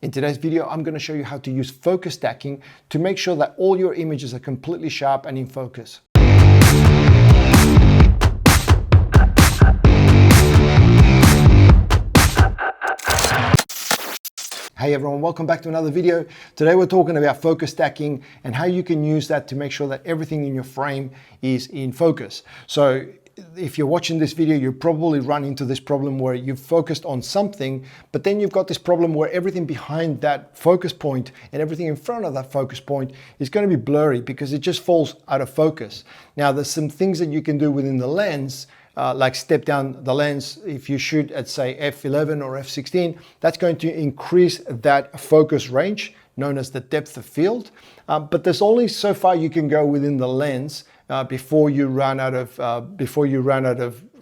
In today's video, I'm going to show you how to use focus stacking to make sure that all your images are completely sharp and in focus. Hey everyone, welcome back to another video. Today we're talking about focus stacking and how you can use that to make sure that everything in your frame is in focus. So if you're watching this video, you probably run into this problem where you've focused on something, but then you've got this problem where everything behind that focus point and everything in front of that focus point is going to be blurry because it just falls out of focus. Now, there's some things that you can do within the lens, like step down the lens. If you shoot at say f11 or f16, that's going to increase that focus range, known as the depth of field. But there's only so far you can go within the lens before you run out of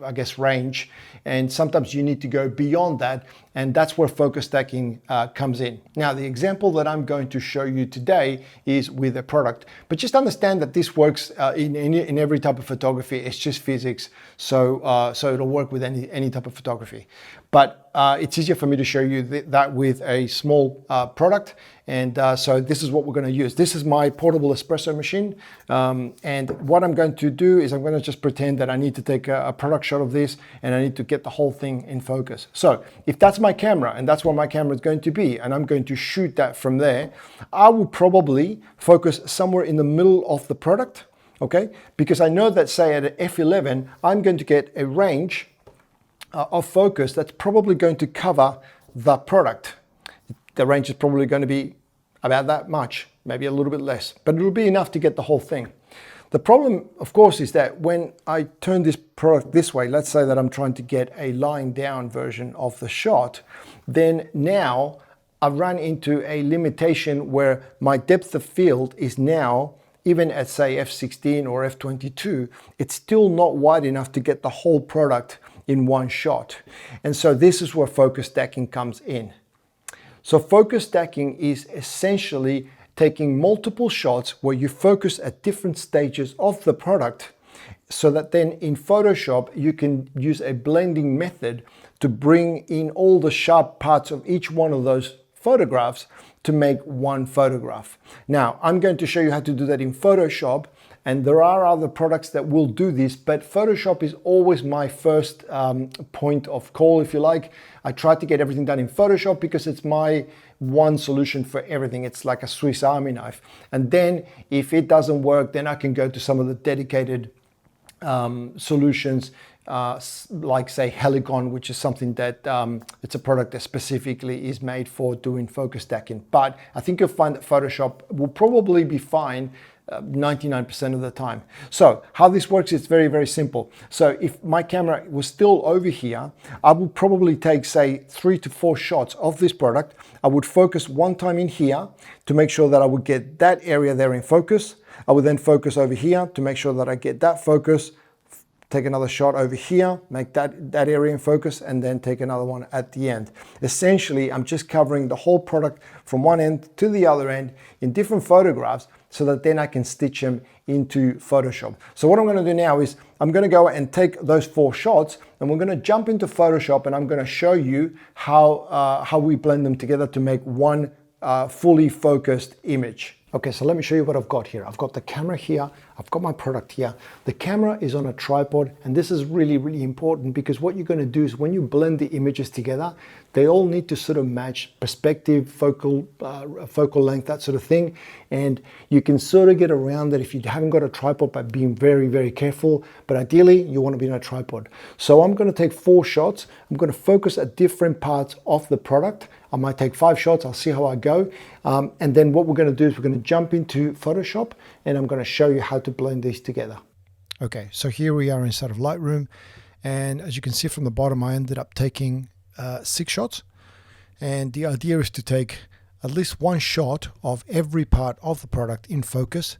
I guess range, and sometimes you need to go beyond that, and that's where focus stacking comes in. Now, the example that I'm going to show you today is with a product, but just understand that this works in every type of photography. It's just physics, so it'll work with any type of photography. But it's easier for me to show you that with a small product, and so this is what we're going to use. This is my portable espresso machine, and what I'm going to do is I'm going to just pretend that I need to take a product shot of this, and I need to get the whole thing in focus. So if that's my camera, and that's where my camera is going to be, and I'm going to shoot that from there, I will probably focus somewhere in the middle of the product, okay? Because I know that, say, at f11, I'm going to get a range of focus that's probably going to cover the product. The range is probably going to be about that much, maybe a little bit less, but it'll be enough to get the whole thing. The problem, of course, is that when I turn this product this way, let's say that I'm trying to get a lying down version of the shot, then now I've run into a limitation where my depth of field is now, even at say f16 or f22, it's still not wide enough to get the whole product in one shot. And so this is where focus stacking comes in. So focus stacking is essentially taking multiple shots where you focus at different stages of the product, so that then in Photoshop you can use a blending method to bring in all the sharp parts of each one of those photographs to make one photograph. Now, I'm going to show you how to do that in Photoshop, and there are other products that will do this, but Photoshop is always my first point of call, if you like. I try to get everything done in Photoshop because it's my one solution for everything. It's like a Swiss Army knife. And then if it doesn't work, then I can go to some of the dedicated solutions, like say Helicon, which is something that it's a product that specifically is made for doing focus stacking. But I think you'll find that Photoshop will probably be fine 99% of the time. So how this works is very, very simple. So if my camera was still over here, I would probably take say 3 to 4 shots of this product. I would focus one time in here to make sure that I would get that area there in focus. I would then focus over here to make sure that I get that focus, take another shot over here, make that area in focus, and then take another one at the end. Essentially, I'm just covering the whole product from one end to the other end in different photographs, so that then I can stitch them into Photoshop. So what I'm going to do now is I'm going to go and take those 4 shots, and we're going to jump into Photoshop, and I'm going to show you how we blend them together to make one fully focused image. Okay, so let me show you what I've got here. I've got the camera here, I've got my product here. The camera is on a tripod, and this is really, really important because what you're going to do is when you blend the images together, they all need to sort of match perspective, focal length, that sort of thing. And you can sort of get around that if you haven't got a tripod by being very, very careful, but ideally you want to be in a tripod. So I'm going to take 4 shots. I'm going to focus at different parts of the product. I might take 5 shots, I'll see how I go. And then what we're going to do is we're going to jump into Photoshop, and I'm going to show you how to blend these together. Okay, so here we are inside of Lightroom, and as you can see from the bottom, I ended up taking 6 shots, and the idea is to take at least 1 shot of every part of the product in focus,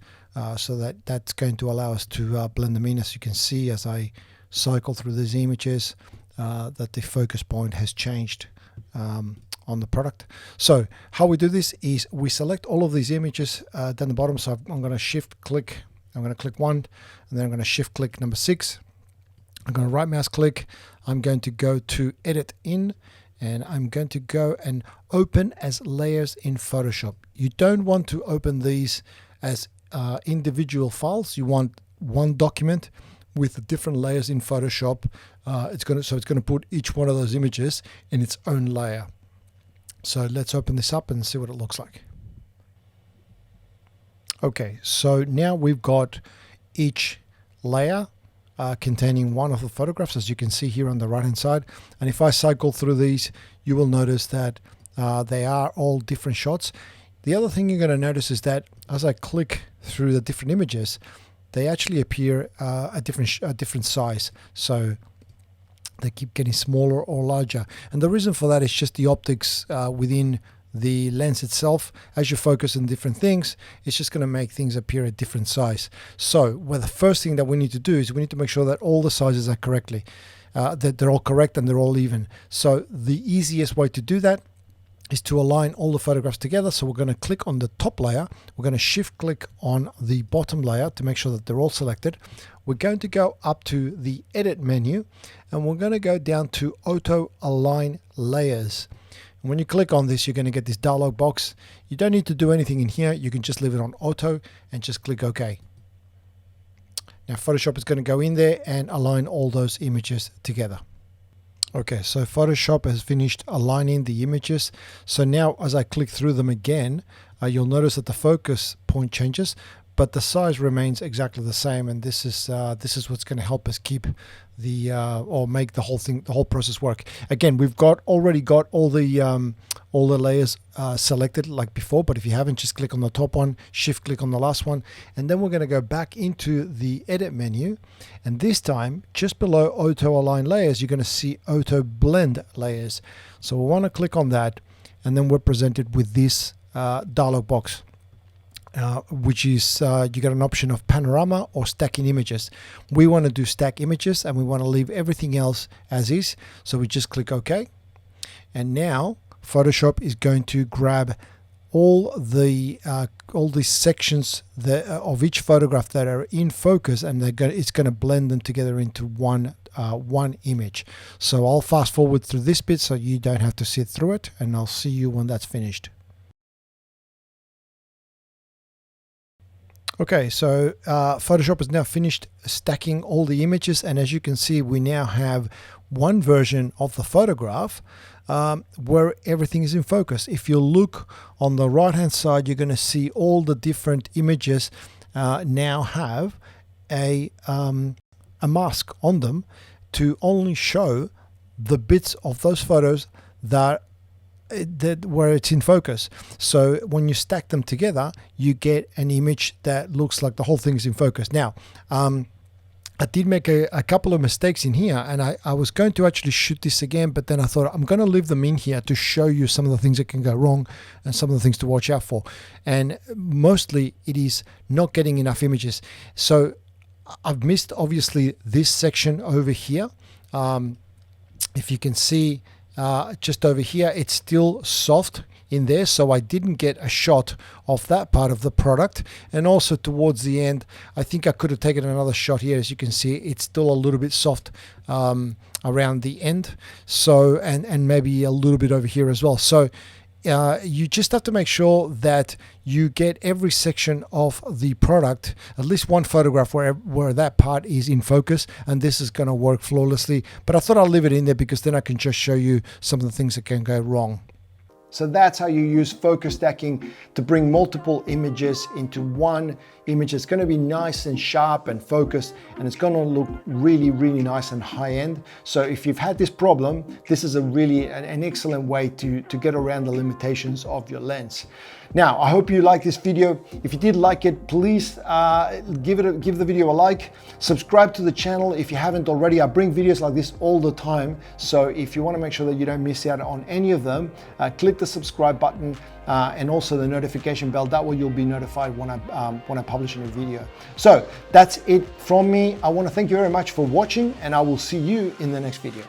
so that's going to allow us to blend them in. As you can see, as I cycle through these images, that the focus point has changed on the product. So how we do this is we select all of these images down the bottom. So I'm going to shift click, I'm going to click 1, and then I'm going to shift click number 6. I'm going to right mouse click, I'm going to go to edit in, and I'm going to go and open as layers in Photoshop. You don't want to open these as individual files. You want one document with the different layers in Photoshop. It's going to put each one of those images in its own layer. So let's open this up and see what it looks like. Okay, so now we've got each layer containing one of the photographs, as you can see here on the right hand side. And if I cycle through these, you will notice that they are all different shots. The other thing you're going to notice is that as I click through the different images, they actually appear a different size. So they keep getting smaller or larger. And the reason for that is just the optics within the lens itself. As you focus on different things, it's just going to make things appear a different size. So the first thing that we need to do is we need to make sure that all the sizes are correctly, that they're all correct and they're all even. So the easiest way to do that is to align all the photographs together. So we're going to click on the top layer. We're going to shift click on the bottom layer to make sure that they're all selected. We're going to go up to the edit menu and we're going to go down to auto align layers. And when you click on this, you're going to get this dialog box. You don't need to do anything in here. You can just leave it on auto and just click OK. Now Photoshop is going to go in there and align all those images together. Okay, so Photoshop has finished aligning the images. So now as I click through them again, you'll notice that the focus point changes, but the size remains exactly the same. And this is what's going to help us keep the or make the whole process work. Again, we've already got all the layers selected like before, but if you haven't, just click on the top one, shift click on the last one, and then we're going to go back into the edit menu, and this time just below auto align layers you're going to see auto blend layers. So we want to click on that, and then we're presented with this dialog box. Which is you get an option of panorama or stacking images. We want to do stack images and we want to leave everything else as is. So we just click OK. And now Photoshop is going to grab all these sections of each photograph that are in focus, and it's going to blend them together into one image. So I'll fast forward through this bit so you don't have to sit through it, and I'll see you when that's finished. Okay, so Photoshop has now finished stacking all the images, and as you can see, we now have one version of the photograph where everything is in focus. If you look on the right hand side, you're going to see all the different images now have a mask on them to only show the bits of those photos that where it's in focus. So when you stack them together, you get an image that looks like the whole thing is in focus. Now, I did make a couple of mistakes in here, and I was going to actually shoot this again, but then I thought I'm going to leave them in here to show you some of the things that can go wrong and some of the things to watch out for. And mostly it is not getting enough images. So I've missed obviously this section over here. If you can see, just over here, it's still soft in there, so I didn't get a shot of that part of the product. And also towards the end, I think I could have taken another shot here. As you can see, it's still a little bit soft around the end, so and maybe a little bit over here as well. So you just have to make sure that you get every section of the product, at least one photograph where that part is in focus, and this is going to work flawlessly. But I thought I'll leave it in there because then I can just show you some of the things that can go wrong. So that's how you use focus stacking to bring multiple images into one image. It's going to be nice and sharp and focused, and it's going to look really, really nice and high end. So if you've had this problem, this is an excellent way to get around the limitations of your lens. Now, I hope you like this video. If you did like it, please give the video a like. Subscribe to the channel if you haven't already. I bring videos like this all the time. So if you want to make sure that you don't miss out on any of them, click the subscribe button and also the notification bell. That way you'll be notified when I publish a new video. So that's it from me. I want to thank you very much for watching, and I will see you in the next video.